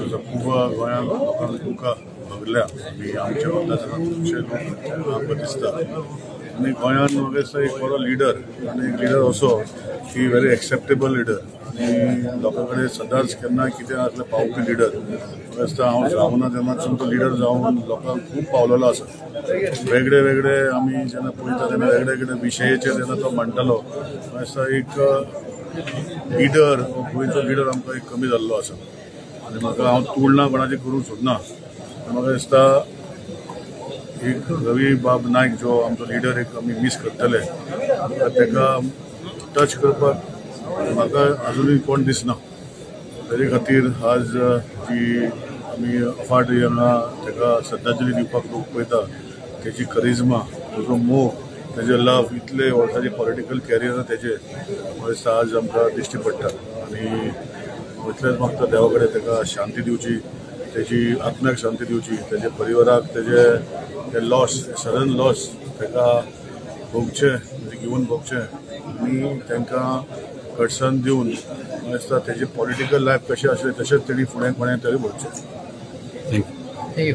खूब गोंयांत लोकांक तुमकां भोगल्या आमी आमच्या मतदारसंघांत आमकां दिसता आनी गोंयांत म्हाका दिसता एक बरो लिडर आनी एक लिडर असो की व्हेरी एक्सेप्टेबल लिडर आनी लोकां कडेन सदांच केन्ना कितें आसलें पावपी लिडर म्हाका दिसता हांव जावना तेन्नासून तो लिडर जावन लोकांक खूब पावलेलो आसा वेगळे वेगळे आमी जेन्ना पळयता तेन्ना वेगळे वेगळे विशयाचेर जेन्ना तो म्हणटालो म्हाका दिसता एक लिडर गोंयचो लिडर आमकां एक कमी जाल्लो आसा आनी म्हाका हांव तुळना कोणाची करूंक सोदना म्हाका दिसता एक रवी बाब नायक जो आमचो लिडर एक आमी मिस करतले ताका टच करपाक म्हाका अजुनूय कोण दिसना तेजे खातीर आज जी आमी अफाट हांगा ताका श्रद्धांजली दिवपाक लोक पळयता तेजी करिज्मा तेजो मोग तेजे लव इतले वर्सांचे पॉलिटिकल कॅरियर तेजे म्हाका दिसता आज आमकां दिश्टी पडटा आनी इतलेंच मागता देवा कडेन ताका शांती दिवची तेजी आत्म्याक शांती दिवची तेजे परिवाराक तेजे लॉस सडन लॉस ताका भोगचें घेवन भोगचें आनी तांकां घटसन दिवन म्हाका दिसता तेजे पॉलिटिकल लायफ कशें आसलें तशेंच तेणी फुडें कोणें तरी भोगचें. थँक्यू.